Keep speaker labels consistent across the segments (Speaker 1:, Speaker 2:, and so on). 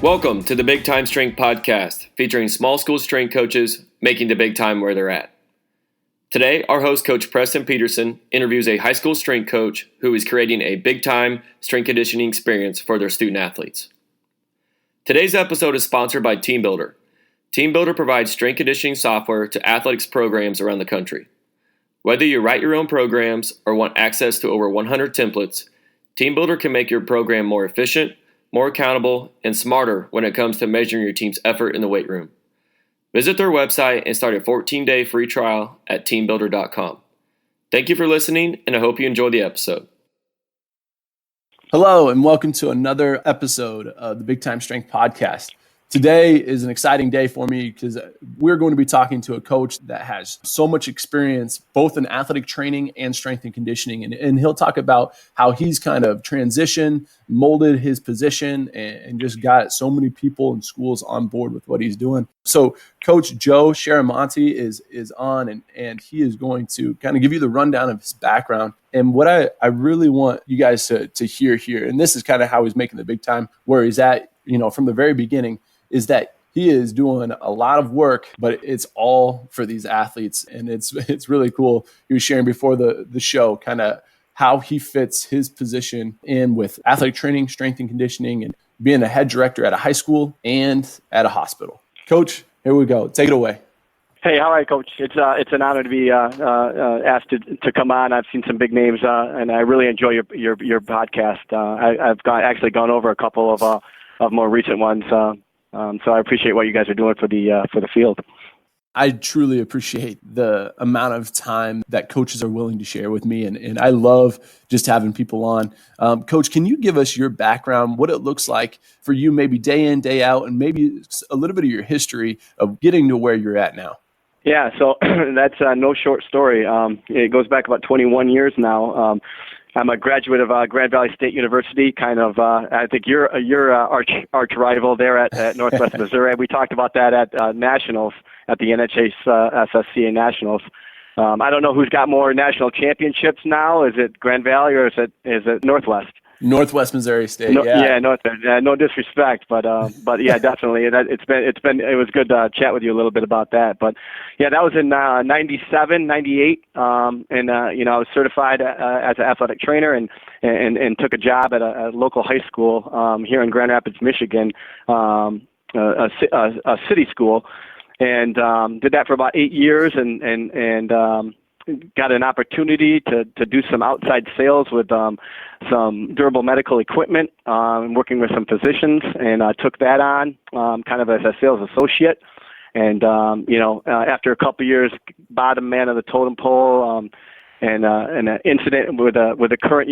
Speaker 1: Welcome to the Big Time Strength Podcast, featuring small school strength coaches making the big time where they're at. Today, our host, Coach Preston Peterson, interviews a high school strength coach who is creating a big time strength conditioning experience for their student athletes. Today's episode is sponsored by TeamBuildr. TeamBuildr provides strength conditioning software to athletics programs around the country. Whether you write your own programs or want access to over 100 templates, TeamBuildr can make your program more efficient, more accountable, and smarter when it comes to measuring your team's effort in the weight room. Visit their website and start a 14-day free trial at teambuildr.com. Thank you for listening, and I hope you enjoy the episode.
Speaker 2: Hello, and welcome to another episode of the Big Time Strength Podcast. Today is an exciting day for me because we're going to be talking to a coach that has so much experience both in athletic training and strength and conditioning. And he'll talk about how he's kind of transitioned, molded his position, and just got so many people and schools on board with what he's doing. So Coach Joe Chiaramonte is on, and he is going to kind of give you the rundown of his background. And what I really want you guys to hear here, and this is kind of how he's making the big time where he's at, from the very beginning, is that he is doing a lot of work, but it's all for these athletes. And it's really cool. He was sharing before the show kind of how he fits his position in with athletic training, strength and conditioning, and being a head director at a high school and at a hospital. Coach, here we go. Take it away.
Speaker 3: Hey, all right, Coach. It's an honor to be asked to come on. I've seen some big names, and I really enjoy your podcast. I've gone over a couple of more recent ones. So I appreciate what you guys are doing for the field.
Speaker 2: I truly appreciate the amount of time that coaches are willing to share with me, and I love just having people on. Coach, can you give us your background, what it looks like for you, maybe day in, day out, and maybe a little bit of your history of getting to where you're at now?
Speaker 3: Yeah, so that's no short story. It goes back about 21 years now. I'm a graduate of Grand Valley State University, kind of, I think you're arch rival there at Northwest Missouri. We talked about that at Nationals, at the NHSSCA Nationals. I don't know who's got more national championships now. Is it Grand Valley or is it Northwest?
Speaker 2: Northwest Missouri State.
Speaker 3: No disrespect, but yeah, definitely. It was good to chat with you a little bit about that. But yeah, that was in 97, 98, and I was certified as an athletic trainer and took a job at a local high school here in Grand Rapids, Michigan, a city school, and did that for about 8 years, and got an opportunity to do some outside sales with some durable medical equipment, and working with some physicians, and took that on kind of as a sales associate. And after a couple of years, bottom man of the totem pole, and an incident with a current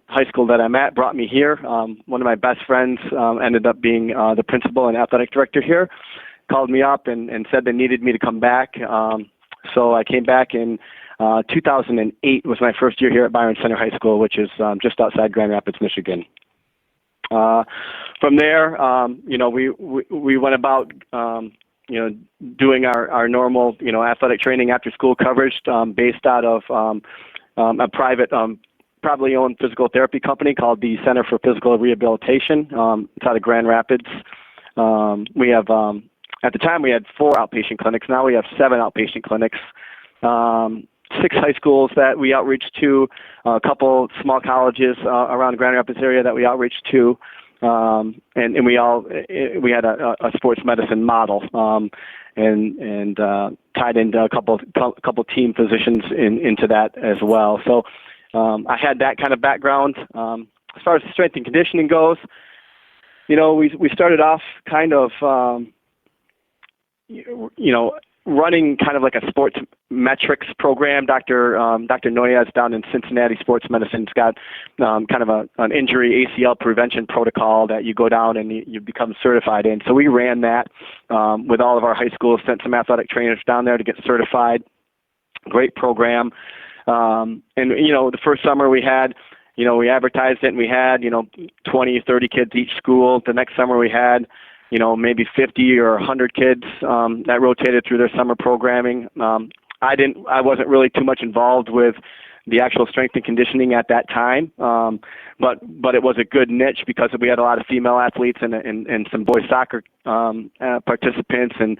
Speaker 3: high school that I'm at brought me here. One of my best friends ended up being the principal and athletic director here. Called me up and said they needed me to come back. So I came back in 2008 was my first year here at Byron Center High School, which is just outside Grand Rapids, Michigan. From there, we went about, doing our normal, athletic training after school coverage, based out of a private, privately owned physical therapy company called the Center for Physical Rehabilitation. It's out of Grand Rapids. We have, at the time we had 4 outpatient clinics. Now we have 7 outpatient clinics. 6 high schools that we outreach to, a couple small colleges around the Grand Rapids area that we outreach to, and we had a sports medicine model, and tied into a couple team positions into that as well. So I had that kind of background. As far as strength and conditioning goes, we started off kind of running kind of like a sports metrics program. Dr. Noyes down in Cincinnati Sports Medicine's got kind of an injury ACL prevention protocol that you go down and you become certified in. So we ran that with all of our high schools, sent some athletic trainers down there to get certified. Great program. And the first summer we had, we advertised it and we had, 20, 30 kids each school. The next summer we had, maybe 50 or 100 kids that rotated through their summer programming. I wasn't really too much involved with the actual strength and conditioning at that time. But it was a good niche because we had a lot of female athletes and some boys soccer participants, and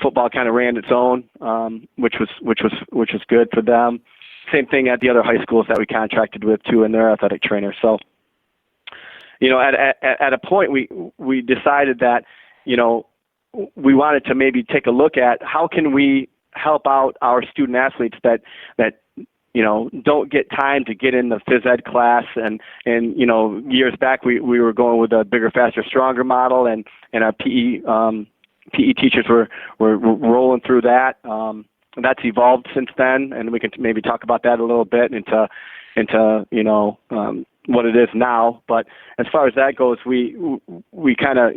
Speaker 3: football kind of ran its own, which was good for them. Same thing at the other high schools that we contracted with too, and their athletic trainers. So, at a point we decided that we wanted to maybe take a look at how can we help out our student athletes that don't get time to get in the phys ed class, and years back we were going with a bigger, faster, stronger model, and our PE teachers were rolling through that. That's evolved since then, and we can maybe talk about that a little bit into what it is now. But as far as that goes, we kind of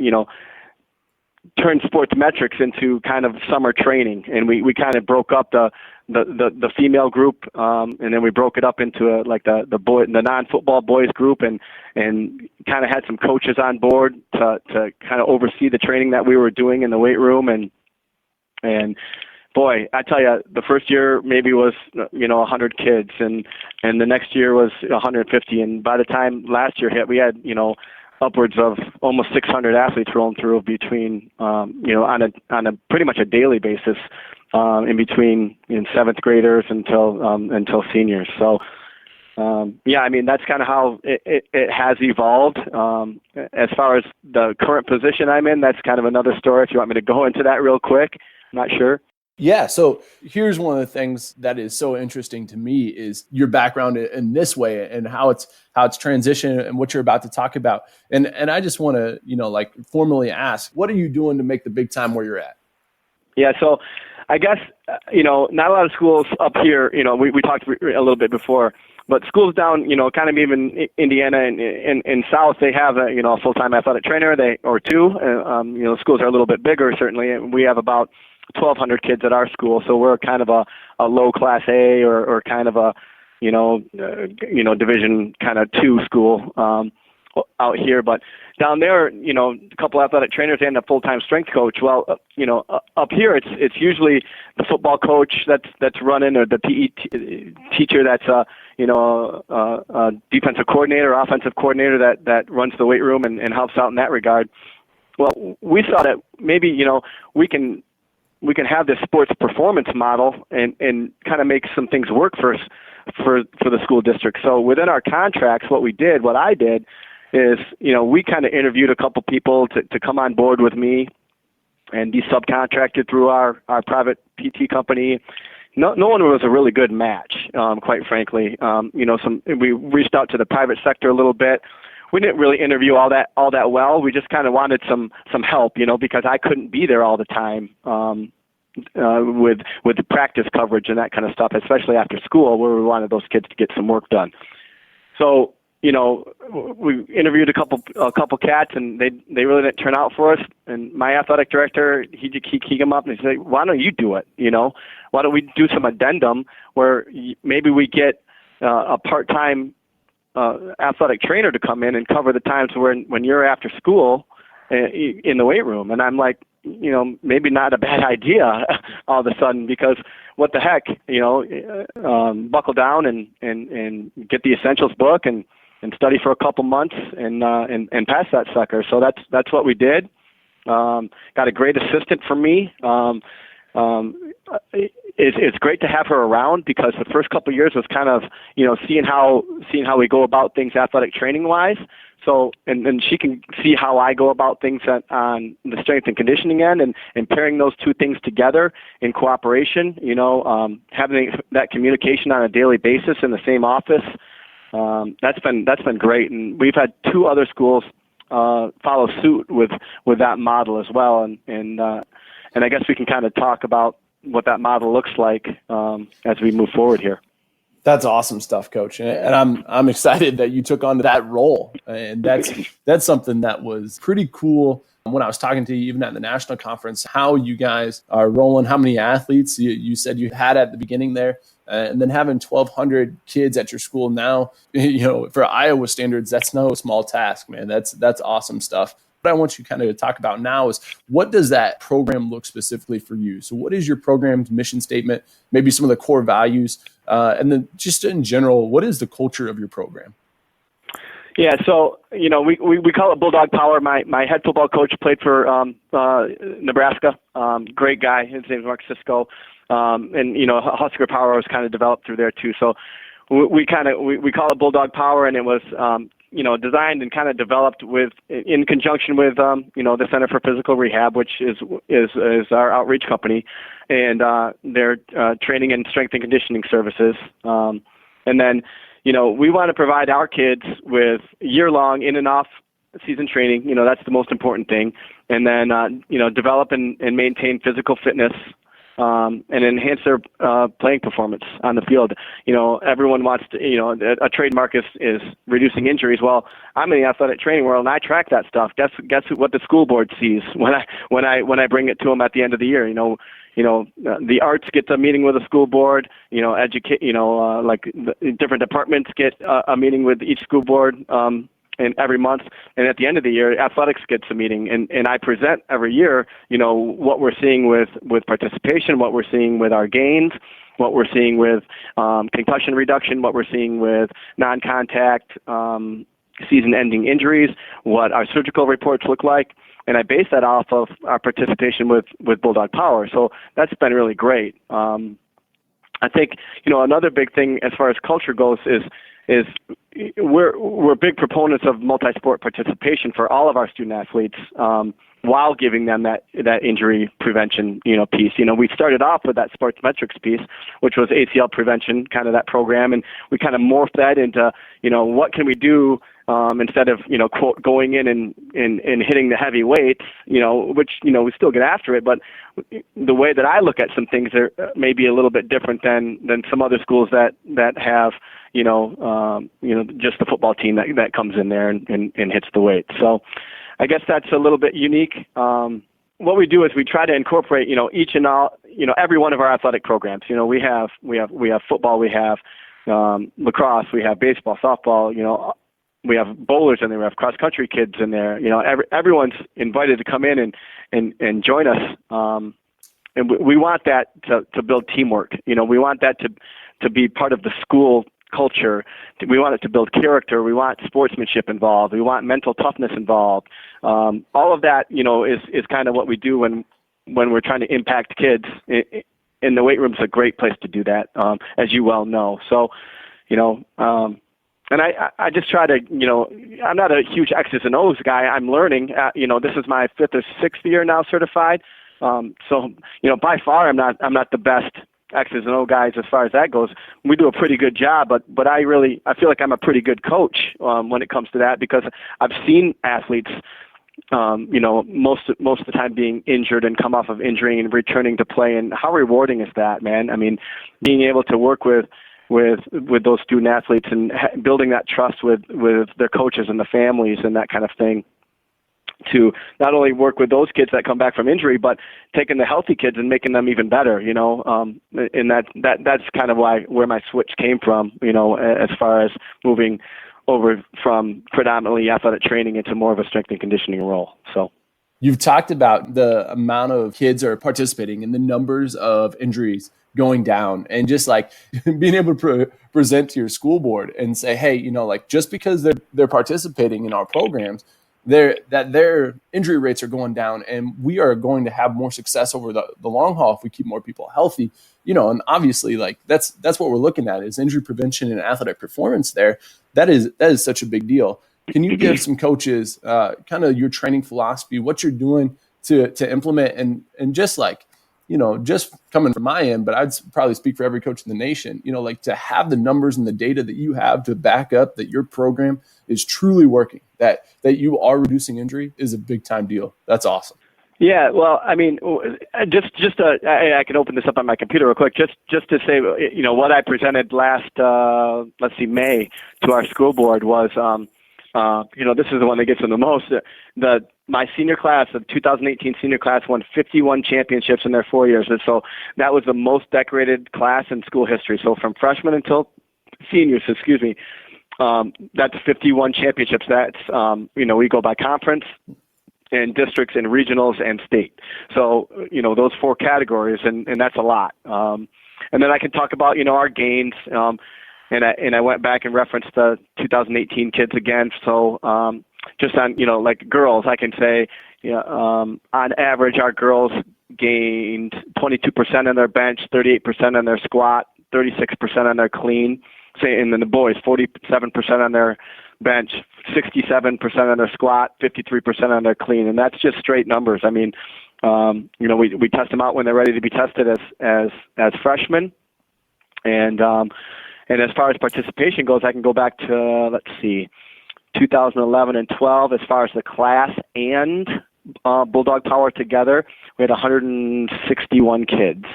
Speaker 3: turned sports metrics into kind of summer training, and we kind of broke up the female group, and then we broke it up into the non-football boys group, and kind of had some coaches on board to kind of oversee the training that we were doing in the weight room, and boy, I tell you, the first year maybe was 100 kids, and the next year was 150, and by the time last year hit, we had upwards of almost 600 athletes rolling through between on a pretty much a daily basis, in between seventh graders until seniors. So I mean, that's kind of how it has evolved. As far as the current position I'm in, that's kind of another story. If you want me to go into that real quick, I'm not sure.
Speaker 2: Yeah. So here's one of the things that is so interesting to me is your background in this way and how it's transitioned and what you're about to talk about. And I just want to, formally ask, what are you doing to make the big time where you're at? Yeah.
Speaker 3: So I guess, not a lot of schools up here, we talked a little bit before, but schools down, kind of even Indiana and South, they have a full-time athletic trainer, or two. Schools are a little bit bigger, certainly. And we have about 1,200 kids at our school, so we're kind of a low class A or kind of a Division kind of 2 school out here. But down there, a couple athletic trainers and a full-time strength coach. Well, up here it's usually the football coach that's running, or the PE teacher that's a defensive coordinator or offensive coordinator that runs the weight room and helps out in that regard. Well, we saw that maybe we can have this sports performance model and kind of make some things work for the school district. So within our contracts, what I did is, we kind of interviewed a couple people to come on board with me and be subcontracted through our private PT company. No one was a really good match, quite frankly. We reached out to the private sector a little bit. We didn't really interview all that well. We just kind of wanted some help, because I couldn't be there all the time with the practice coverage and that kind of stuff, especially after school, where we wanted those kids to get some work done. So, we interviewed a couple cats, and they really didn't turn out for us. And my athletic director, he came up and he said, "Why don't you do it? Why don't we do some addendum where maybe we get a part-time athletic trainer to come in and cover the times when you're after school in the weight room." And I'm like, maybe not a bad idea all of a sudden, because what the heck, buckle down and get the essentials book and study for a couple months and pass that sucker. So that's what we did. Got a great assistant for me. It's great to have her around, because the first couple of years was kind of, seeing how we go about things athletic training wise. So, and she can see how I go about things on the strength and conditioning end, and pairing those two things together in cooperation, having that communication on a daily basis in the same office. That's been great. And we've had 2 other schools follow suit with that model as well. And I guess we can kind of talk about what that model looks like as we move forward here.
Speaker 2: That's awesome stuff, Coach. And I'm excited that you took on that role. And that's something that was pretty cool when I was talking to you, even at the national conference, how you guys are rolling, how many athletes you said you had at the beginning there, and then having 1,200 kids at your school now, for Iowa standards, that's no small task, man. That's awesome stuff. What I want you kind of to talk about now is, what does that program look specifically for you? So what is your program's mission statement, maybe some of the core values, and then just in general, what is the culture of your program?
Speaker 3: Yeah, so, we call it Bulldog Power. My head football coach played for Nebraska. Great guy. His name is Mark Sisko. And Husker Power was kind of developed through there too. So we call it Bulldog Power, and it was designed and kind of developed in conjunction with the Center for Physical Rehab, which is our outreach company, and their training and strength and conditioning services. And then we want to provide our kids with year-long in and off season training. That's the most important thing. And then develop and maintain physical fitness. And enhance their playing performance on the field. Everyone wants to, a trademark is reducing injuries. Well, I'm in the athletic training world, and I track that stuff. Guess what the school board sees when I bring it to them at the end of the year. The arts get a meeting with the school board. Like the different departments get a meeting with each school board. And every month, and at the end of the year, athletics gets a meeting, and I present every year, what we're seeing with participation, what we're seeing with our gains, what we're seeing with concussion reduction, what we're seeing with non-contact season-ending injuries, what our surgical reports look like, and I base that off of our participation with Bulldog Power. So that's been really great. I think another big thing as far as culture goes is we're big proponents of multi-sport participation for all of our student athletes, while giving them that injury prevention piece. We started off with that sports metrics piece, which was ACL prevention, kind of that program, and we kind of morphed that into what can we do instead of quote going in and hitting the heavy weights, which we still get after it, but the way that I look at some things are maybe a little bit different than some other schools that have just the football team that comes in there and hits the weight. So I guess that's a little bit unique. What we do is we try to incorporate each and all every one of our athletic programs. We have football, we have lacrosse, we have baseball, softball. We have bowlers in there, we have cross country kids in there. Everyone's invited to come in and join us. And we want that to build teamwork. We want that to be part of the school culture. We want it to build character. We want sportsmanship involved. We want mental toughness involved. All of that, is kind of what we do when we're trying to impact kids. And the weight room's a great place to do that, as you well know. So, and I just try to, I'm not a huge X's and O's guy. I'm learning. This is my 5th or 6th year now certified. So, by far I'm not the best X's and O guys as far as that goes. We do a pretty good job, but I feel like I'm a pretty good coach when it comes to that, because I've seen athletes, most of the time being injured and come off of injury and returning to play. And how rewarding is that, man? I mean, being able to work with those student athletes and building that trust with their coaches and the families and that kind of thing, to not only work with those kids that come back from injury, but taking the healthy kids and making them even better, and that's kind of where my switch came from, as far as moving over from predominantly athletic training into more of a strength and conditioning role. So
Speaker 2: you've talked about the amount of kids are participating and the numbers of injuries going down, and just like being able to present to your school board and say, hey, just because they're participating in our programs, their injury rates are going down, and we are going to have more success over the long haul if we keep more people healthy. And obviously, like that's what we're looking at is injury prevention and athletic performance there. That is such a big deal. Can you give some coaches kind of your training philosophy, what you're doing to implement, and just like, just coming from my end, but I'd probably speak for every coach in the nation, like to have the numbers and the data that you have to back up that your program is truly working, that you are reducing injury is a big time deal. That's awesome.
Speaker 3: Yeah, well, I mean, I can open this up on my computer real quick, just to say, what I presented last, May to our school board was, this is the one that gets them the most. My senior class, the 2018 senior class, won 51 championships in their 4 years. And so that was the most decorated class in school history. So from freshmen until seniors, that's 51 championships. That's, we go by conference. and districts and regionals and state. So, those 4 categories, and that's a lot. And then I can talk about, our gains. And I went back and referenced the 2018 kids again. So just on, like girls, I can say, on average, our girls gained 22% on their bench, 38% on their squat, 36% on their clean. And then the boys, 47% on their bench, 67% on their squat, 53% on their clean. And that's just straight numbers. I mean, we test them out when they're ready to be tested as freshmen. And as far as participation goes, I can go back to, 2011 and 12 as far as the class and Bulldog Power together. We had 161 kids.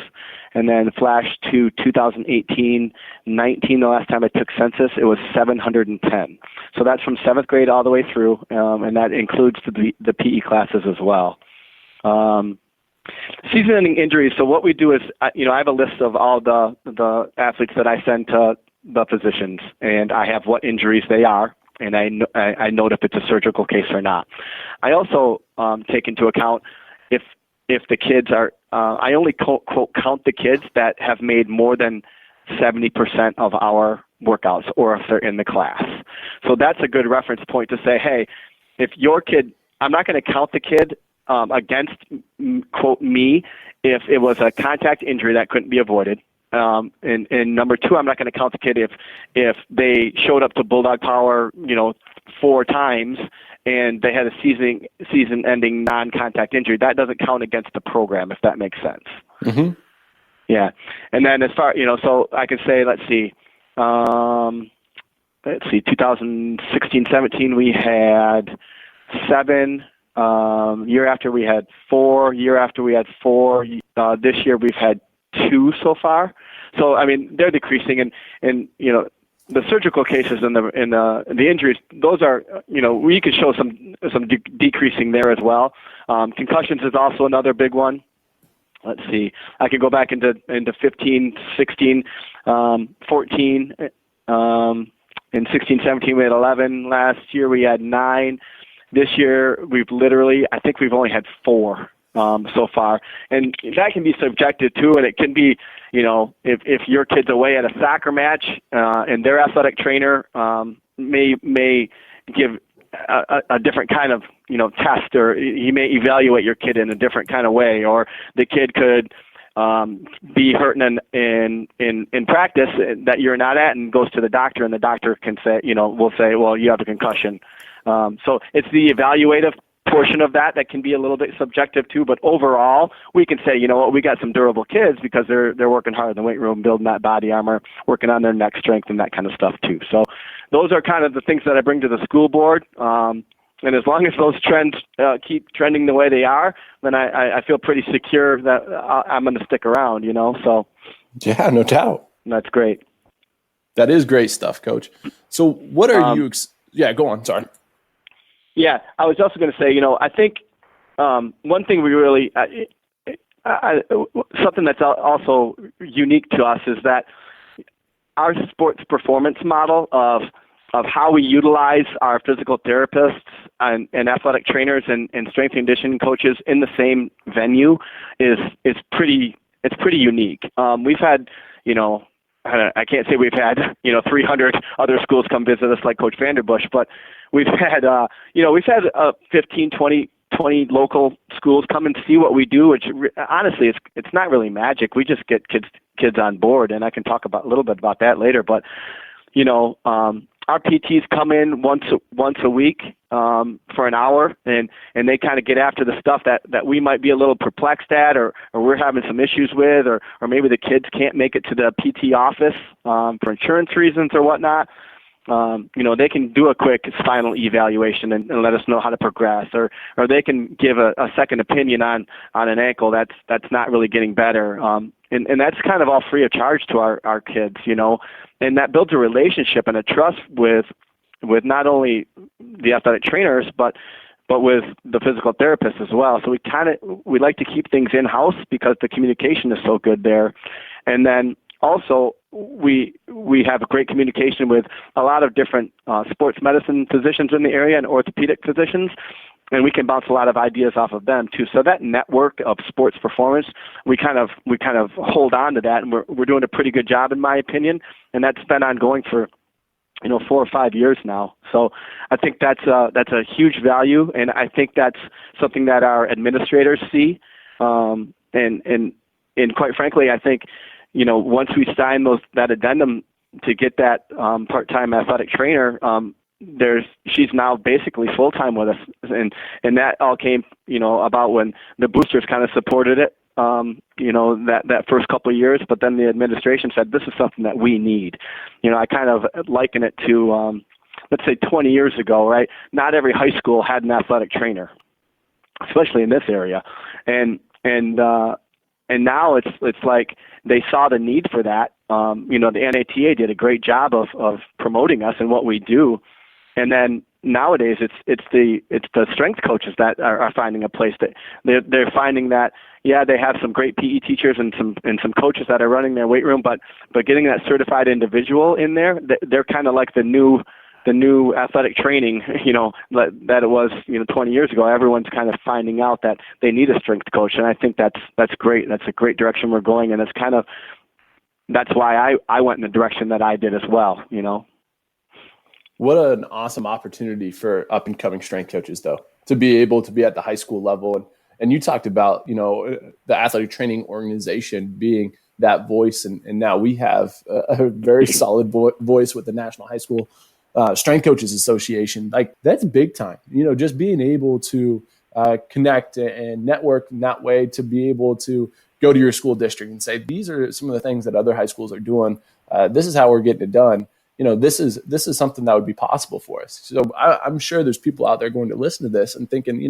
Speaker 3: And then flash to 2018-19, the last time I took census, it was 710. So that's from 7th grade all the way through, and that includes the PE classes as well. Season-ending injuries. So what we do is, I have a list of all the athletes that I send to the physicians, and I have what injuries they are, and I note if it's a surgical case or not. I also take into account if the kids are. I only quote count the kids that have made more than 70% of our workouts, or if they're in the class. So that's a good reference point to say, hey, if your kid, I'm not going to count the kid against, quote, me, if it was a contact injury that couldn't be avoided. And number 2, I'm not going to count the kid if they showed up to Bulldog Power, 4 times and they had a season-ending non-contact injury. That doesn't count against the program, if that makes sense.
Speaker 2: Mm-hmm.
Speaker 3: Yeah. And then as far, so I can say, let's see, 2016-17 we had 7. Year after we had 4. Year after we had 4. This year we've had 2 so far. So I mean, they're decreasing, and the surgical cases and the injuries, those are we could show some decreasing there as well. Concussions is also another big one. Let's see, I could go back into 15, 16, 14. In 16-17 we had 11. Last year we had 9. This year I think we've only had 4 so far, and that can be subjective too. And it can be, if your kid's away at a soccer match and their athletic trainer may give a different kind of test, or he may evaluate your kid in a different kind of way, or the kid could be hurting in practice that you're not at, and goes to the doctor, and the doctor can say, will say, well, you have a concussion. So it's the evaluative portion of that can be a little bit subjective too, but overall we can say, we got some durable kids because they're working hard in the weight room, building that body armor, working on their neck strength and that kind of stuff too. So those are kind of the things that I bring to the school board. And as long as those trends keep trending the way they are, then I feel pretty secure that I'm going to stick around, so.
Speaker 2: Yeah, no doubt.
Speaker 3: That's great.
Speaker 2: That is great stuff, Coach. So what are you, go on. Sorry.
Speaker 3: Yeah, I was also going to say, I think one thing we really, something that's also unique to us is that our sports performance model of how we utilize our physical therapists and athletic trainers and strength and conditioning coaches in the same venue is pretty unique. We've had, I can't say we've had 300 other schools come visit us like Coach Vanderbush, but we've had 15, 20 local schools come and see what we do, which honestly it's not really magic. We just get kids on board, and I can talk a little bit about that later. But our PTs come in once a week for an hour, and they kind of get after the stuff that we might be a little perplexed at, or we're having some issues with, or maybe the kids can't make it to the PT office for insurance reasons or whatnot. They can do a quick spinal evaluation and let us know how to progress, or they can give a second opinion on an ankle that's not really getting better. And that's kind of all free of charge to our kids, and that builds a relationship and a trust with not only the athletic trainers, but with the physical therapists as well. So we like to keep things in-house because the communication is so good there. And then also, we have a great communication with a lot of different sports medicine physicians in the area and orthopedic physicians, and we can bounce a lot of ideas off of them too. So that network of sports performance, we kind of hold on to that, and we're doing a pretty good job, in my opinion. And that's been ongoing for 4 or 5 years now. So I think that's a huge value, and I think that's something that our administrators see. And quite frankly, I think once we sign that addendum to get that part-time athletic trainer, she's now basically full-time with us, and that all came about when the boosters kind of supported it, that first couple of years, but then the administration said this is something that we need. I kind of liken it to let's say 20 years ago, right? Not every high school had an athletic trainer, especially in this area, and now it's like they saw the need for that. The NATA did a great job of promoting us and what we do. And then nowadays it's the strength coaches that are finding a place that they're finding that, they have some great PE teachers and some coaches that are running their weight room, but getting that certified individual in there, they're kind of like the new athletic training, that it was, 20 years ago. Everyone's kind of finding out that they need a strength coach. And I think that's great. That's a great direction we're going. And that's why I went in the direction that I did as well,
Speaker 2: What an awesome opportunity for up and coming strength coaches, though, to be able to be at the high school level. And you talked about, the athletic training organization being that voice. And now we have a very solid voice with the National High School Strength Coaches Association. Like, that's big time, just being able to connect and network in that way, to be able to go to your school district and say, these are some of the things that other high schools are doing. This is how we're getting it done. This is something that would be possible for us. So I'm sure there's people out there going to listen to this and thinking,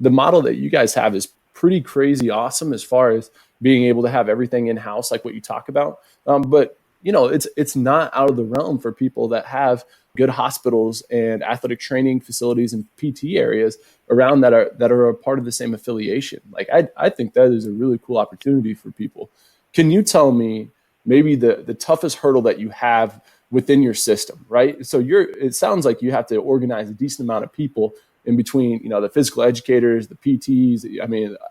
Speaker 2: the model that you guys have is pretty crazy awesome as far as being able to have everything in-house, like what you talk about. But it's not out of the realm for people that have good hospitals and athletic training facilities and PT areas around that are a part of the same affiliation. Like, I think that is a really cool opportunity for people. Can you tell me maybe the toughest hurdle that you have within your system, right? So it sounds like you have to organize a decent amount of people in between, the physical educators, the PTs,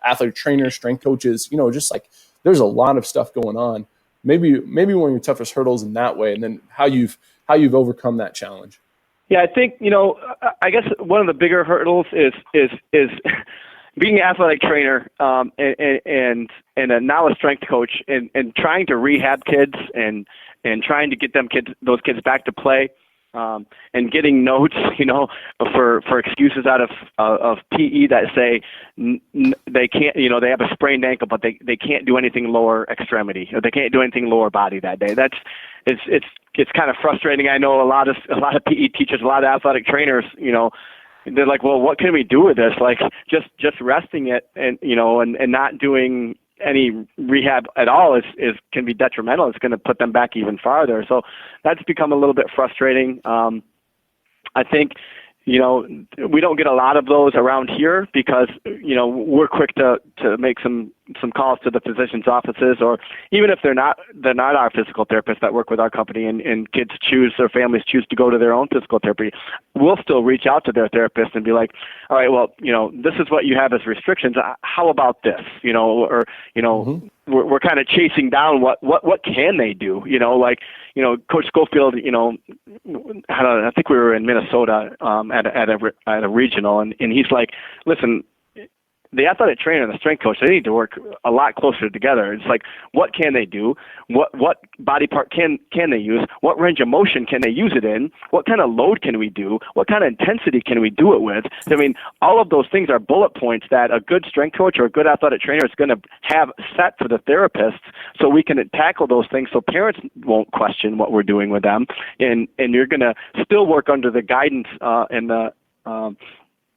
Speaker 2: athletic trainers, strength coaches, just like there's a lot of stuff going on. Maybe one of your toughest hurdles in that way, and then how you've overcome that challenge.
Speaker 3: Yeah, I think, I guess one of the bigger hurdles is being an athletic trainer and now a strength coach and trying to rehab kids and trying to get those kids back to play, and getting notes, for excuses out of PE that say they can't, they have a sprained ankle, but they can't do anything lower extremity, or they can't do anything lower body that day. It's kind of frustrating. I know a lot of PE teachers, a lot of athletic trainers, they're like, well, what can we do with this? Like, just resting it and not doing any rehab at all can be detrimental. It's going to put them back even farther. So that's become a little bit frustrating. I think, we don't get a lot of those around here because, we're quick to make some calls to the physician's offices, or even if they're not our physical therapists that work with our company, and kids their families choose to go to their own physical therapy, we'll still reach out to their therapist and be like, all right, well, this is what you have as restrictions. How about this?
Speaker 2: Mm-hmm.
Speaker 3: We're kind of chasing down what can they do? Coach Schofield, I think we were in Minnesota at a regional, and he's like, listen, the athletic trainer and the strength coach, they need to work a lot closer together. It's like, what can they do? What body part can they use? What range of motion can they use it in? What kind of load can we do? What kind of intensity can we do it with? I mean, all of those things are bullet points that a good strength coach or a good athletic trainer is going to have set for the therapists, so we can tackle those things so parents won't question what we're doing with them. And you're going to still work under the guidance and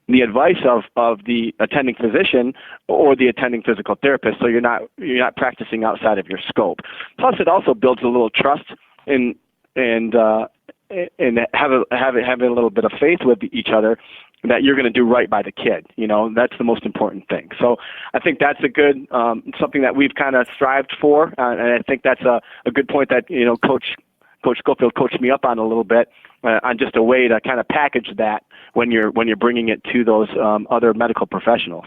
Speaker 3: the advice of the attending physician or the attending physical therapist, so you're not practicing outside of your scope. Plus, it also builds a little trust and having a little bit of faith with each other that you're going to do right by the kid. That's the most important thing. So I think that's a good something that we've kind of strived for, and I think that's a good point that Coach Schofield coached me up on a little bit. on just a way to kind of package that when you're bringing it to those other medical professionals.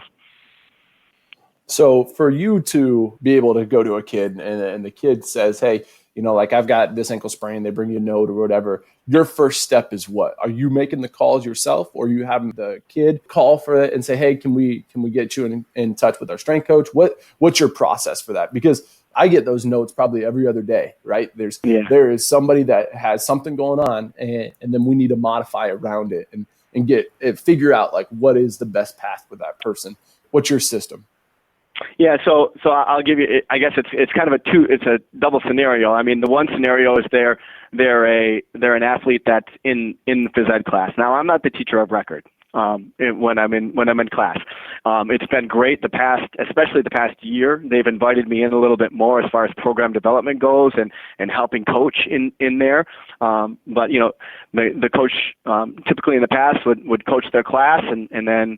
Speaker 2: So for you to be able to go to a kid and the kid says, hey, like I've got this ankle sprain, they bring you a note or whatever, your first step is what? Are you making the calls yourself, or are you having the kid call for it and say, hey, can we get you in touch with our strength coach? What's your process for that? Because I get those notes probably every other day, right? There is somebody that has something going on, and then we need to modify around it and figure out like what is the best path for that person. What's your system?
Speaker 3: Yeah, so I'll give you. I guess it's kind of it's a double scenario. I mean, the one scenario is they're an athlete that's in the phys ed class. Now, I'm not the teacher of record when I'm in class. It's been great especially the past year. They've invited me in a little bit more as far as program development goes and helping coach in there. But the coach typically in the past would coach their class and then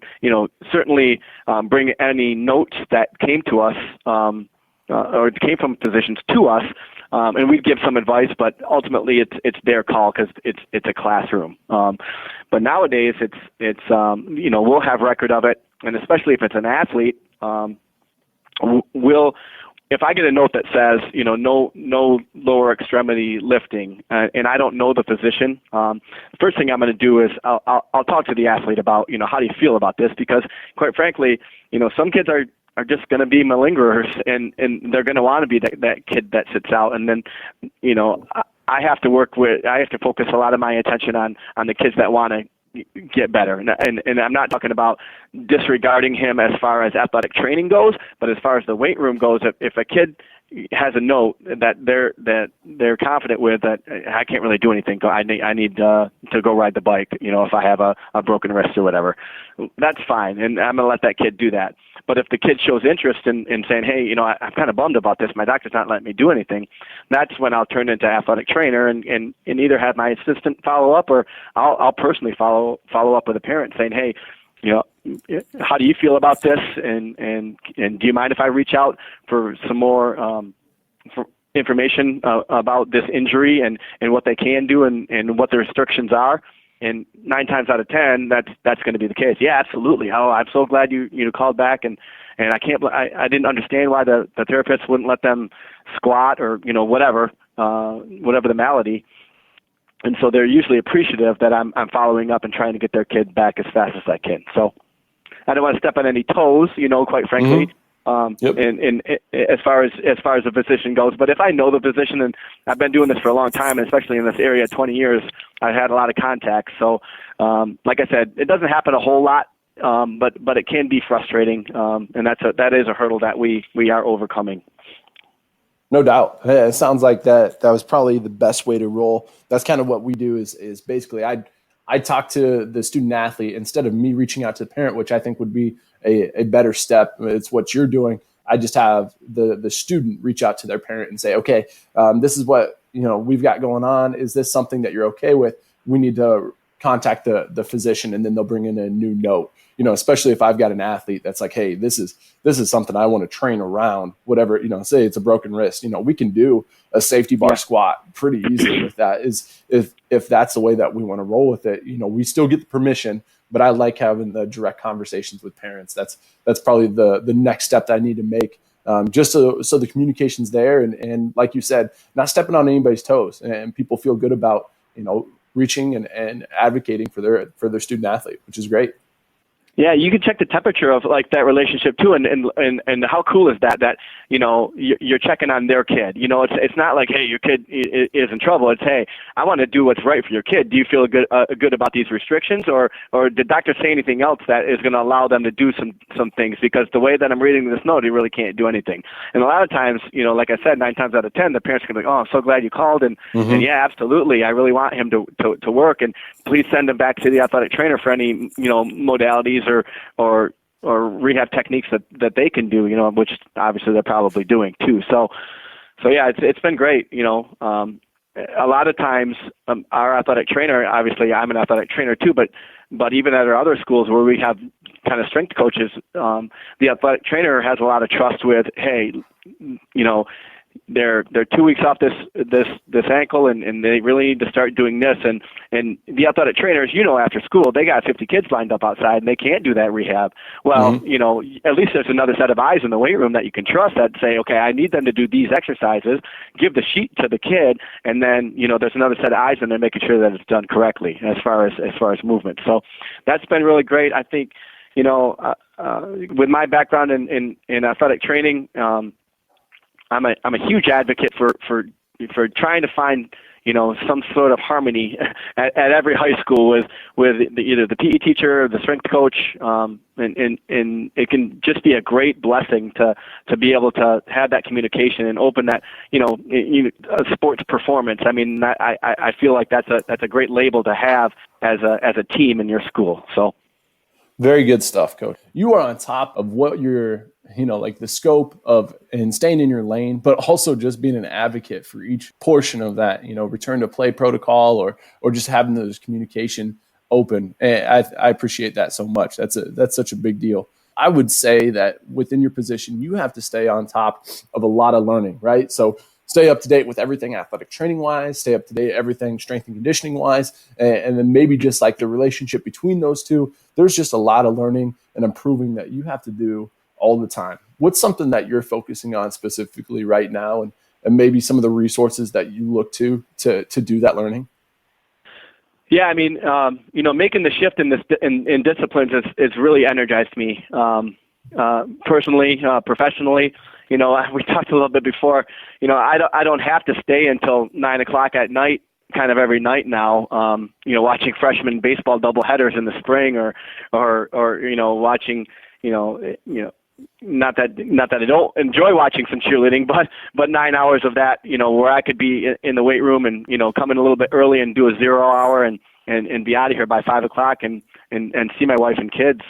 Speaker 3: certainly bring any notes that came to us or came from physicians to us. And we'd give some advice, but ultimately it's their call because it's a classroom. But nowadays we'll have record of it, and especially if it's an athlete, if I get a note that says no lower extremity lifting, and I don't know the physician, the first thing I'm going to do is I'll talk to the athlete about how do you feel about this, because quite frankly some kids are just going to be malingerers, and they're going to want to be that kid that sits out. And then, I have to focus a lot of my attention on the kids that want to get better. And I'm not talking about disregarding him as far as athletic training goes, but as far as the weight room goes, if a kid has a note that they're confident with, that I can't really do anything, I need to go ride the bike, if I have a broken wrist or whatever, that's fine, and I'm going to let that kid do that. But if the kid shows interest in saying, hey, I'm kind of bummed about this, my doctor's not letting me do anything, that's when I'll turn into athletic trainer and either have my assistant follow up, or I'll personally follow up with a parent saying, hey, how do you feel about this? And do you mind if I reach out for some more for information about this injury and what they can do and what the restrictions are? And 9 times out of 10, that's going to be the case. Yeah, absolutely. Oh, I'm so glad you called back, and I didn't understand why the therapist wouldn't let them squat or whatever the malady. And so they're usually appreciative that I'm following up and trying to get their kid back as fast as I can. So I don't want to step on any toes, quite frankly. And as far as the physician goes, but if I know the physician, and I've been doing this for a long time, and especially in this area, 20 years, I've had a lot of contacts. So, like I said, it doesn't happen a whole lot, but it can be frustrating, and that is a hurdle that we are overcoming.
Speaker 2: No doubt. It sounds like that was probably the best way to roll. That's kind of what we do is basically I talk to the student athlete instead of me reaching out to the parent, which I think would be a better step. It's what you're doing. I just have the student reach out to their parent and say, okay, this is what we've got going on. Is this something that you're okay with? We need to contact the physician, and then they'll bring in a new note. Especially if I've got an athlete that's like, hey, this is something I want to train around, whatever, say it's a broken wrist, we can do a safety bar squat pretty easily with that. Is if that's the way that we want to roll with it, we still get the permission, but I like having the direct conversations with parents. That's probably the next step that I need to make, just so the communication's there. And like you said, not stepping on anybody's toes, and people feel good about, reaching and advocating for their student athlete, which is great.
Speaker 3: Yeah, you can check the temperature of like that relationship too, and how cool is that you're checking on their kid. It's not like, hey, your kid is in trouble. It's, hey, I want to do what's right for your kid. Do you feel good about these restrictions, or did doctor say anything else that is going to allow them to do some things? Because the way that I'm reading this note, he really can't do anything. And a lot of times, like I said, 9 times out of 10, the parents can be like, oh, I'm so glad you called, and yeah, absolutely, I really want him to work, and please send him back to the athletic trainer for any modalities or rehab techniques that they can do, which obviously they're probably doing too. So yeah, it's been great. A lot of times our athletic trainer, obviously I'm an athletic trainer too, but even at our other schools where we have kind of strength coaches, the athletic trainer has a lot of trust with, hey, they're 2 weeks off this ankle, and they really need to start doing this. And the athletic trainers, after school, they got 50 kids lined up outside, and they can't do that rehab. Well, at least there's another set of eyes in the weight room that you can trust that say, okay, I need them to do these exercises, give the sheet to the kid, and then, there's another set of eyes in there making sure that it's done correctly as far as movement. So that's been really great. I think, with my background in athletic training, I'm a huge advocate for trying to find some sort of harmony at every high school with either the PE teacher or the strength coach, and it can just be a great blessing to be able to have that communication and open that sports performance. I mean, I feel like that's a great label to have as a team in your school. So.
Speaker 2: Very good stuff, Coach. You are on top of what you're, like the scope of and staying in your lane, but also just being an advocate for each portion of that, return to play protocol or just having those communication open. And I appreciate that so much. That's such a big deal. I would say that within your position, you have to stay on top of a lot of learning, right? So stay up to date with everything athletic training wise, stay up to date everything strength and conditioning wise, and then maybe just like the relationship between those two. There's just a lot of learning and improving that you have to do all the time. What's something that you're focusing on specifically right now, and maybe some of the resources that you look to do that learning?
Speaker 3: Yeah, I mean, making the shift in disciplines is really energized me personally, professionally. We talked a little bit before. I don't have to stay until 9:00 at night, kind of every night now. Watching freshman baseball doubleheaders in the spring, or watching, not that I don't enjoy watching some cheerleading, but 9 hours of that, where I could be in the weight room and come in a little bit early and do a 0 hour and be out of here by 5:00 and see my wife and kids.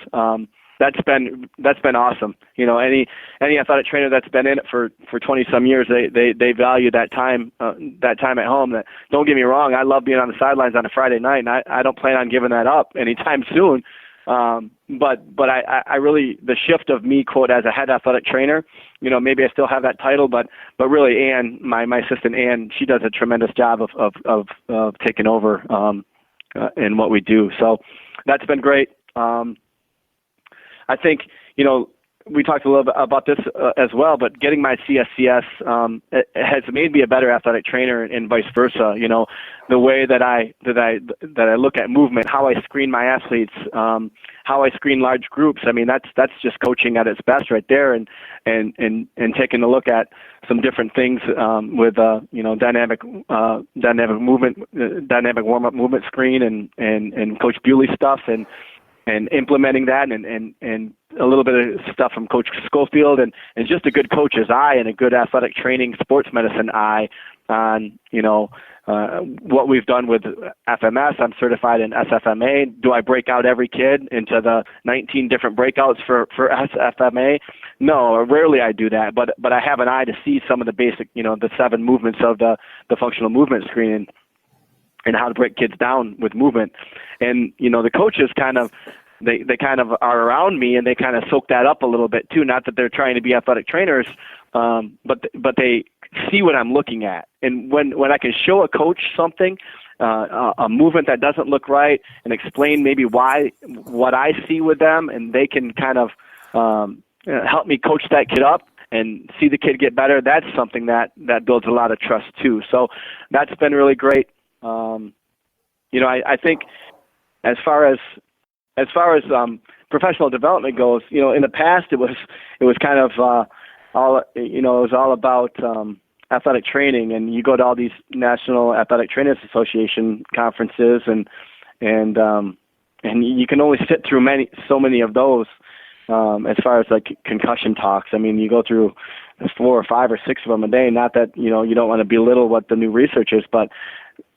Speaker 3: That's been awesome. Any athletic trainer that's been in it for 20 some years, they value that time at home. That, don't get me wrong, I love being on the sidelines on a Friday night, and I don't plan on giving that up anytime soon. But I really, the shift of me, quote, as a head athletic trainer, maybe I still have that title, but really Ann, my assistant Ann, she does a tremendous job of taking over in what we do. So that's been great. I think, we talked a little bit about this as well, but getting my CSCS has made me a better athletic trainer, and vice versa. The way that I look at movement, how I screen my athletes, how I screen large groups. I mean, that's just coaching at its best right there, and taking a look at some different things with dynamic movement, dynamic warm up movement screen, and Coach Bewley stuff, and implementing that, and a little bit of stuff from Coach Schofield, and just a good coach's eye and a good athletic training sports medicine eye on, what we've done with FMS. I'm certified in SFMA. Do I break out every kid into the 19 different breakouts for SFMA? No, rarely I do that, but I have an eye to see some of the basic, the 7 movements of the functional movement screen, and how to break kids down with movement. And, the coaches they kind of are around me, and they kind of soak that up a little bit too. Not that they're trying to be athletic trainers, but they see what I'm looking at. And when I can show a coach something, a movement that doesn't look right, and explain maybe what I see with them, and they can kind of help me coach that kid up and see the kid get better, that's something that builds a lot of trust too. So that's been really great. I think as far as professional development goes, in the past it was kind of it was all about athletic training, and you go to all these National Athletic Trainers Association conferences, and you can only sit through so many of those. As far as like concussion talks, I mean, you go through 4 or 5 or 6 of them a day. Not that you don't want to belittle what the new research is, but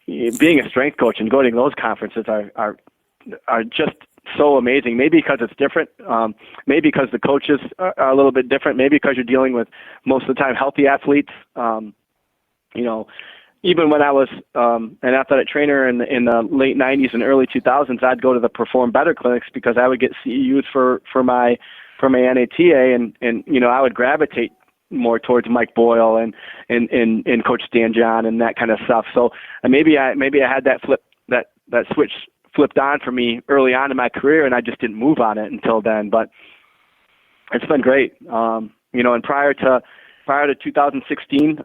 Speaker 3: being a strength coach and going to those conferences are just so amazing. Maybe because it's different. Maybe because the coaches are a little bit different. Maybe because you're dealing with most of the time healthy athletes. Even when I was an athletic trainer in the late 90s and early 2000s, I'd go to the Perform Better clinics because I would get CEUs for my NATA, and I would gravitate more towards Mike Boyle and Coach Dan John and that kind of stuff. So maybe I had that switch flipped on for me early on in my career, and I just didn't move on it until then. But it's been great. And prior to 2016,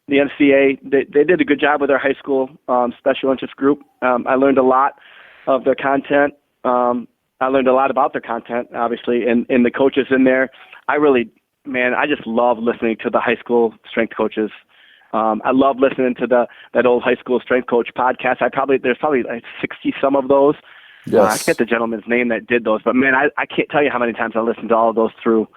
Speaker 3: the NCAA, they did a good job with our high school special interest group. I learned a lot of their content. I learned a lot about their content, obviously, and the coaches in there. I just love listening to the high school strength coaches. I love listening to that old high school strength coach podcast. There's probably like 60 some of those.
Speaker 2: Yes.
Speaker 3: I forget the gentleman's name that did those, but man, I can't tell you how many times I listened to all of those through.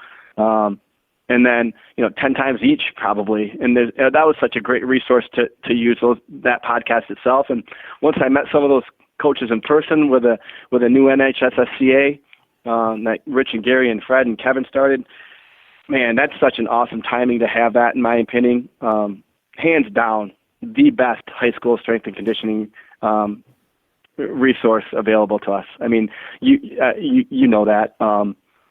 Speaker 3: And then, 10 times each probably. And that was such a great resource to use that podcast itself. And once I met some of those coaches in person with a new NHSSCA, that Rich and Gary and Fred and Kevin started, man, that's such an awesome timing to have that, in my opinion. Hands down, the best high school strength and conditioning resource available to us. I mean, you know that.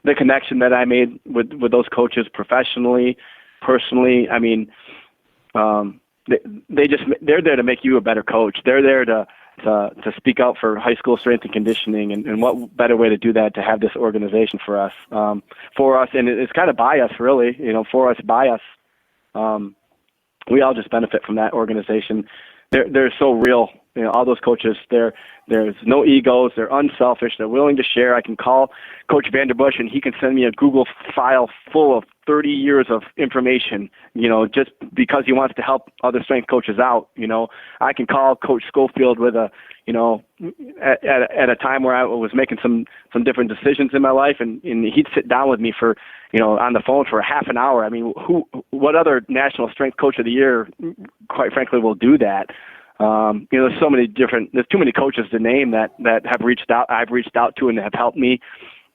Speaker 3: The connection that I made with those coaches professionally, personally, I mean, they're there to make you a better coach. They're there to speak out for high school strength and conditioning, and what better way to do that to have this organization for us, and it's kind of by us, really, for us, by us. We all just benefit from that organization. They're so real. All those coaches, there's no egos. They're unselfish. They're willing to share. I can call Coach Vanderbush, and he can send me a Google file full of 30 years of information, just because he wants to help other strength coaches out. I can call Coach Schofield with at a time where I was making some different decisions in my life, and he'd sit down with me for, on the phone for a half an hour. I mean, what other national strength coach of the year, quite frankly, will do that? There's too many coaches to name that have reached out. I've reached out to and have helped me.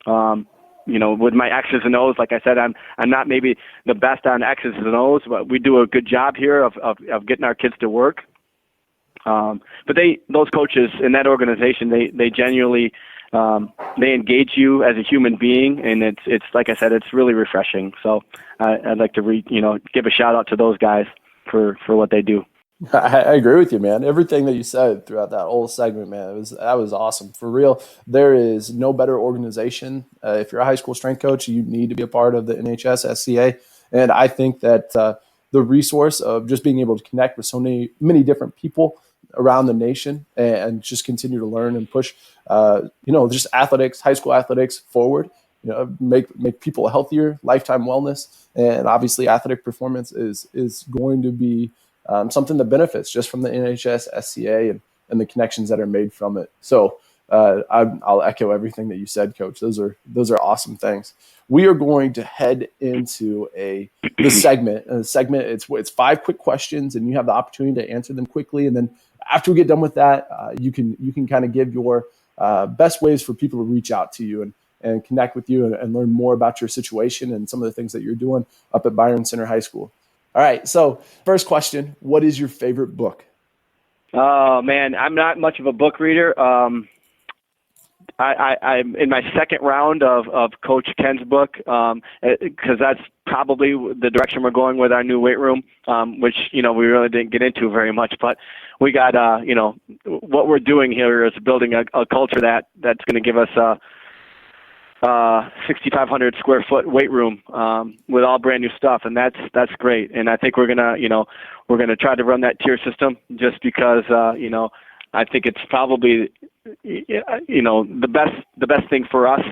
Speaker 3: With my X's and O's, like I said, I'm not maybe the best on X's and O's, but we do a good job here of getting our kids to work. But those coaches in that organization, they genuinely, they engage you as a human being, and it's like I said, it's really refreshing. So I'd like to give a shout out to those guys for what they do.
Speaker 2: I agree with you, man. Everything that you said throughout that whole segment, man, that was awesome. For real, there is no better organization. If you're a high school strength coach, you need to be a part of the NHSSCA. And I think that the resource of just being able to connect with so many different people around the nation and just continue to learn and push, just athletics, high school athletics forward, make people healthier, lifetime wellness. And obviously athletic performance is going to be something that benefits just from the NHS, SCA, and the connections that are made from it. So I'll echo everything that you said, Coach. Those are awesome things. We are going to head into the segment. And the segment, it's 5 quick questions, and you have the opportunity to answer them quickly. And then after we get done with that, you can kind of give your best ways for people to reach out to you and connect with you and learn more about your situation and some of the things that you're doing up at Byron Center High School. All right. So first question, what is your favorite book?
Speaker 3: Oh man, I'm not much of a book reader. I'm in my second round of Coach Ken's book, because that's probably the direction we're going with our new weight room, which, we really didn't get into very much, but we got, what we're doing here is building a culture that's going to give us 6,500 square foot weight room with all brand new stuff, and that's great. And I think we're gonna try to run that tier system just because I think it's probably the best thing for us.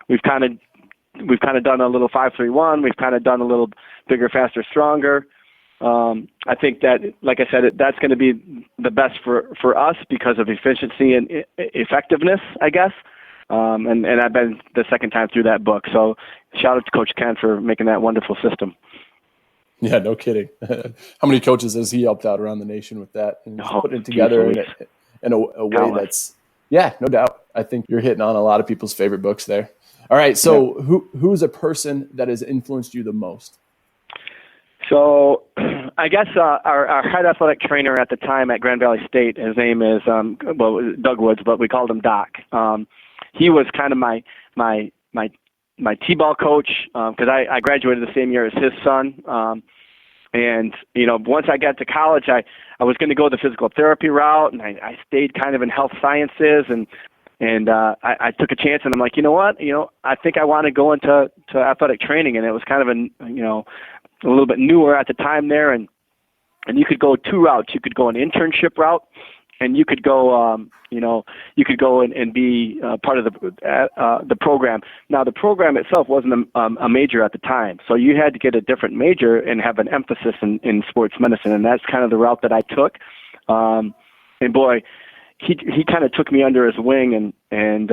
Speaker 3: We've kind of done a little 5-3-1. We've kind of done a little bigger, faster, stronger. I think that, like I said, that's going to be the best for us because of efficiency and effectiveness, I guess. And I've been the second time through that book. So shout out to Coach Ken for making that wonderful system.
Speaker 2: Yeah, no kidding. How many coaches has he helped out around the nation with that and putting it together in a way that's, yeah, no doubt. I think you're hitting on a lot of people's favorite books there. All right. So who's a person that has influenced you the most? So
Speaker 3: I guess our head athletic trainer at the time at Grand Valley State, his name is, Doug Woods, but we called him Doc. He was kind of my my t-ball coach, because I graduated the same year as his son. And, once I got to college, I was going to go the physical therapy route, and I stayed kind of in health sciences, and I took a chance, and I'm like, you know what, I think I want to go into athletic training, and it was kind of a little bit newer at the time there, and you could go two routes. You could go an internship route, and you could go, you could go and be part of the program. Now, the program itself wasn't a major at the time, so you had to get a different major and have an emphasis in sports medicine, and that's kind of the route that I took. And boy, he kind of took me under his wing, and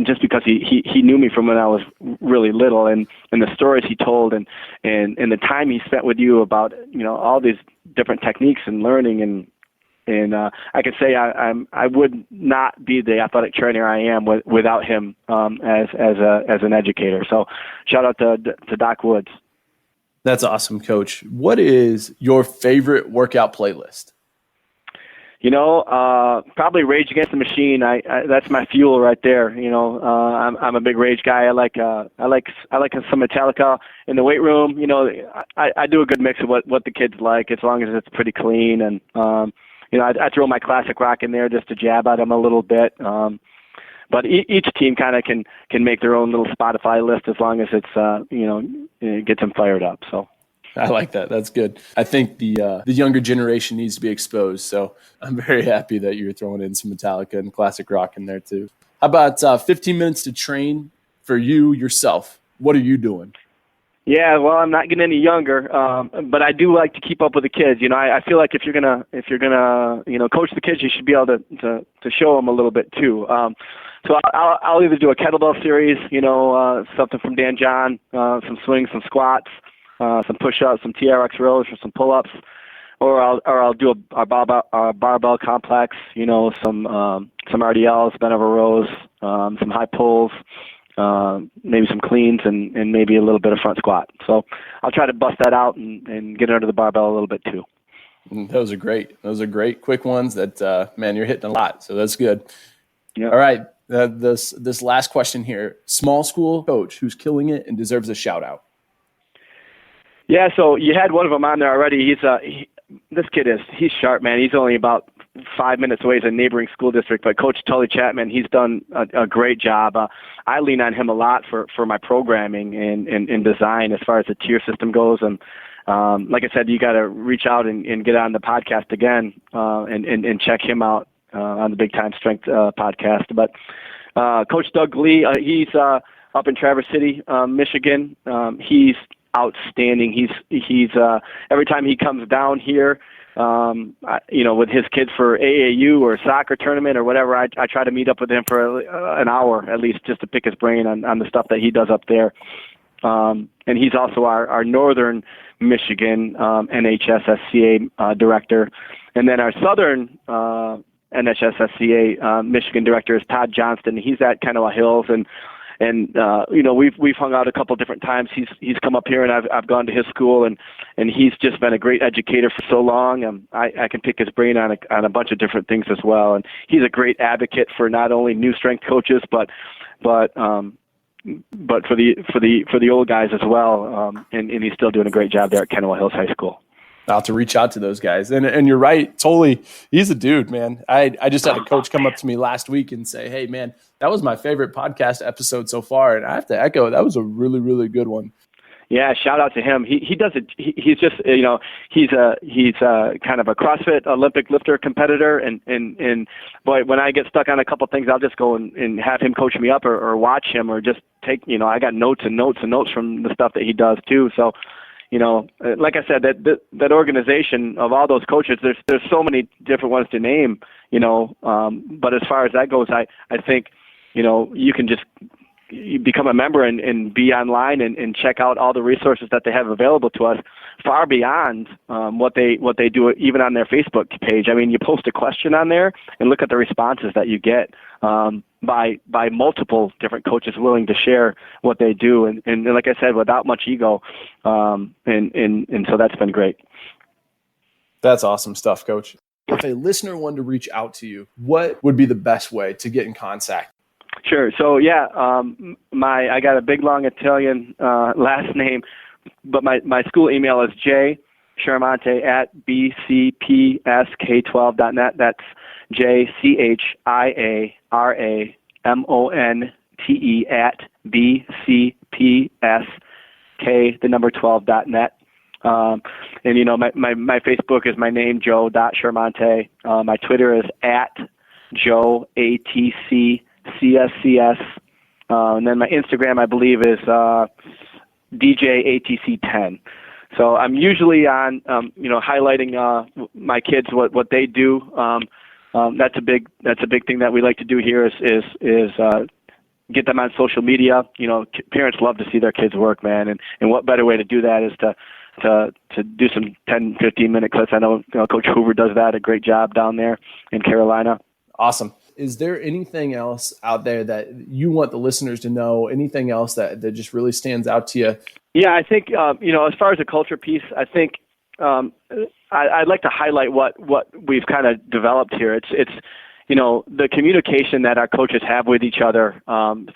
Speaker 3: just because he knew me from when I was really little, and the stories he told, and the time he spent with you about all these different techniques and learning, and I could say I would not be the athletic trainer I am without him as an educator. So shout out to Doc Woods.
Speaker 2: That's awesome, Coach. What is your favorite workout playlist?
Speaker 3: Probably Rage Against the Machine. That's my fuel right there. I'm a big Rage guy. I like some Metallica in the weight room. I do a good mix of what the kids like, as long as it's pretty clean. And I throw my classic rock in there just to jab at them a little bit. But each team kind of can make their own little Spotify list, as long as it's it gets them fired up. So.
Speaker 2: I like that. That's good. I think the younger generation needs to be exposed. So I'm very happy that you're throwing in some Metallica and classic rock in there too. How about 15 minutes to train for you yourself? What are you doing?
Speaker 3: Yeah, well, I'm not getting any younger, but I do like to keep up with the kids. I feel like if you're gonna coach the kids, you should be able to show them a little bit too. So I'll either do a kettlebell series, something from Dan John, some swings, some squats, some push-ups, some TRX rows, or some pull-ups, or I'll do a barbell complex, some RDLs, bent over rows, some high pulls, maybe some cleans, and maybe a little bit of front squat. So I'll try to bust that out and get under the barbell a little bit too.
Speaker 2: Those are great. Those are great quick ones that, man, you're hitting a lot. So that's good.
Speaker 3: Yep.
Speaker 2: All right. This last question here, small school coach who's killing it and deserves a shout out.
Speaker 3: Yeah, so you had one of them on there already. This kid he's sharp, man. He's only about 5 minutes away. He's a neighboring school district, but Coach Tully Chapman, he's done a great job. I lean on him a lot for my programming and design as far as the tier system goes. And like I said, you got to reach out and get on the podcast again and check him out on the Big Time Strength podcast. But Coach Doug Lee, he's up in Traverse City, Michigan. He's outstanding. He's every time he comes down here, with his kids for AAU or soccer tournament or whatever, I try to meet up with him for an hour at least, just to pick his brain on the stuff that he does up there. And he's also our Northern Michigan NHSSCA director, and then our Southern NHSSCA Michigan director is Todd Johnston. He's at Kenowa Hills, and we've hung out a couple different times. He's come up here, and I've gone to his school, and he's just been a great educator for so long. I can pick his brain on a bunch of different things as well, and he's a great advocate for not only new strength coaches, but for the old guys as well. And he's still doing a great job there at Kenowa Hills High School.
Speaker 2: I'll have to reach out to those guys. And you're right, totally. He's a dude, man. I just had a coach come up to me last week and say, hey, man, that was my favorite podcast episode so far. And I have to echo, that was a really, really good one.
Speaker 3: Yeah, shout out to him. He does it. He's just, he's kind of a CrossFit Olympic lifter competitor. And boy, when I get stuck on a couple things, I'll just go and have him coach me up or watch him, or just take, I got notes and notes and notes from the stuff that he does too. So, like I said, that organization of all those coaches, there's so many different ones to name, but as far as that goes, I think, you can just become a member and be online and check out all the resources that they have available to us, far beyond what they do even on their Facebook page. I mean, you post a question on there and look at the responses that you get by multiple different coaches willing to share what they do, and like I said, without much ego, and so that's been great.
Speaker 2: That's awesome stuff, Coach. If a listener wanted to reach out to you, what would be the best way to get in contact?
Speaker 3: Sure. So yeah, I got a big long Italian last name, but my school email is J Chiaramonte at bcpsk12.net. That's JCHIARAMONTE at bcpsk12.net. And my Facebook is my name, Joe.Chiaramonte. My Twitter is at Joe ATCCSCS. And then my Instagram, I believe, is DJATC10. So I'm usually on, highlighting my kids what they do. That's a big thing that we like to do here is get them on social media. Parents love to see their kids work, man, and what better way to do that is to do some 10, 15-minute clips. I know, Coach Hoover does that a great job down there in Carolina.
Speaker 2: Awesome. Is there anything else out there that you want the listeners to know? Anything else that just really stands out to you?
Speaker 3: Yeah, I think, as far as the culture piece, I think I'd like to highlight what we've kind of developed here. It's the communication that our coaches have with each other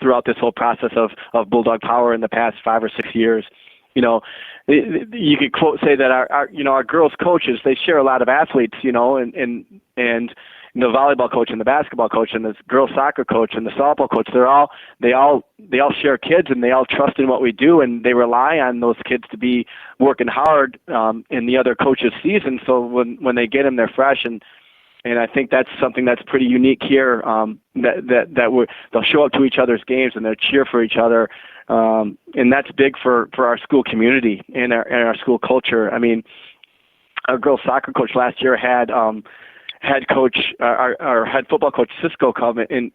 Speaker 3: throughout this whole process of Bulldog Power in the past 5 or 6 years. You could say that our girls coaches, they share a lot of athletes, and the volleyball coach and the basketball coach and the girls soccer coach and the softball coach, they all share kids, and they all trust in what we do, and they rely on those kids to be working hard in the other coach's season. So when they get them, they're fresh, and I think that's something that's pretty unique here. They'll show up to each other's games and they'll cheer for each other, and that's big for our school community and our school culture. I mean, our girls soccer coach last year had head coach, our head football coach Cisco, come and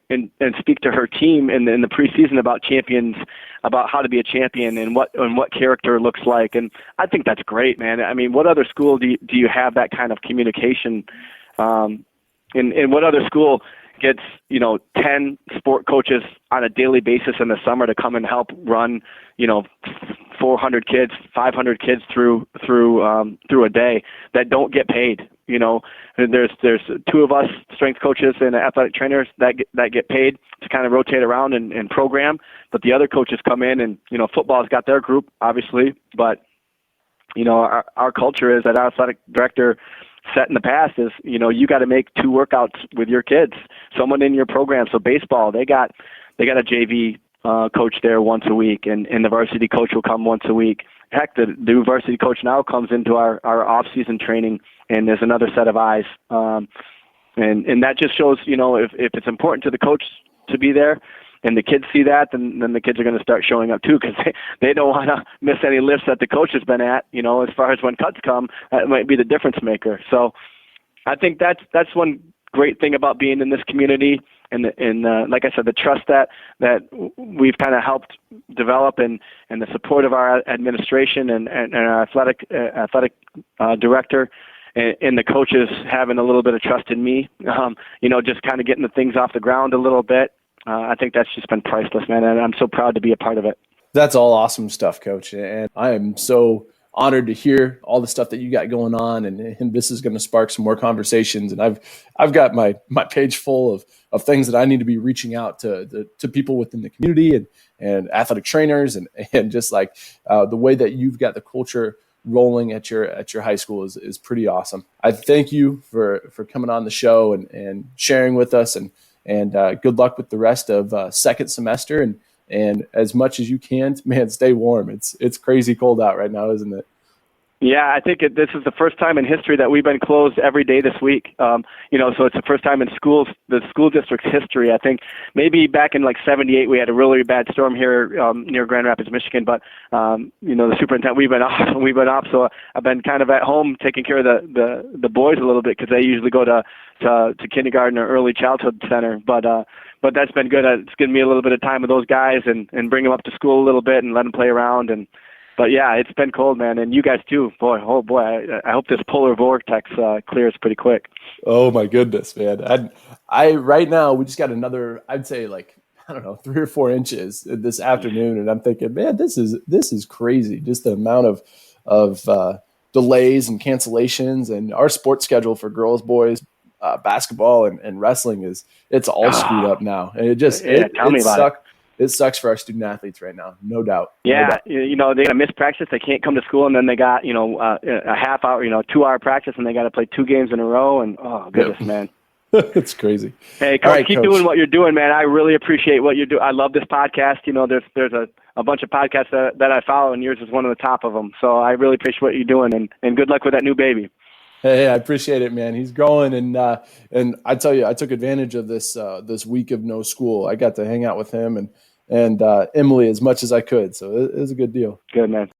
Speaker 3: speak to her team in the preseason about champions, about how to be a champion and what character looks like. And I think that's great, man. I mean, what other school do you have that kind of communication? And what other school gets 10 sport coaches on a daily basis in the summer to come and help run 400 kids, 500 kids through a day that don't get paid? There's 2 of us strength coaches and athletic trainers that get paid to kind of rotate around and program, but the other coaches come in and football's got their group obviously, but our culture is that our athletic director set in the past is, you got to make 2 workouts with your kids, someone in your program. So baseball, they got a JV coach there once a week, and the varsity coach will come once a week. Heck, the new varsity coach now comes into our off-season training, and there's another set of eyes. And that just shows, if it's important to the coach to be there, and the kids see that, then the kids are going to start showing up too, because they don't want to miss any lifts that the coach has been at. As far as when cuts come, that might be the difference maker. So I think that's one great thing about being in this community, and like I said, the trust that we've kind of helped develop, and the support of our administration and our athletic director. And the coaches having a little bit of trust in me, just kind of getting the things off the ground a little bit. I think that's just been priceless, man, and I'm so proud to be a part of it.
Speaker 2: That's all awesome stuff, Coach, and I am so honored to hear all the stuff that you got going on, and this is going to spark some more conversations. And I've got my page full of things that I need to be reaching out to people within the community and athletic trainers, and just like the way that you've got the culture rolling at your high school is pretty awesome. I thank you for coming on the show and sharing with us, and good luck with the rest of second semester, and as much as you can, man, stay warm. It's crazy cold out right now, isn't it?
Speaker 3: Yeah, I think this is the first time in history that we've been closed every day this week. So it's the first time in the school district's history. I think maybe back in like '78 we had a really bad storm here near Grand Rapids, Michigan. But the superintendent, we've been off. So I've been kind of at home taking care of the boys a little bit, because they usually go to kindergarten or early childhood center. But that's been good. It's given me a little bit of time with those guys and bring them up to school a little bit and let them play around. But yeah, it's been cold, man, and you guys too. Oh boy, I hope this polar vortex clears pretty quick.
Speaker 2: Oh my goodness, man! I right now we just got another, I'd say 3 or 4 inches this afternoon, and I'm thinking, man, this is crazy. Just the amount of delays and cancellations, and our sports schedule for girls, boys, basketball and wrestling it's all screwed up now. And it sucks for our student athletes right now. No doubt.
Speaker 3: Yeah. They got to miss practice. They can't come to school. And then they got, a half hour, 2-hour practice, and they got to play 2 games in a row. And oh goodness, man.
Speaker 2: It's crazy.
Speaker 3: Hey, Coach, keep doing what you're doing, man. I really appreciate what you do. I love this podcast. There's a bunch of podcasts that I follow, and yours is one of the top of them. So I really appreciate what you're doing, and good luck with that new baby.
Speaker 2: Hey, I appreciate it, man. He's growing, and I tell you, I took advantage of this week of no school. I got to hang out with him and Emily as much as I could. So it was a good deal.
Speaker 3: Good, man.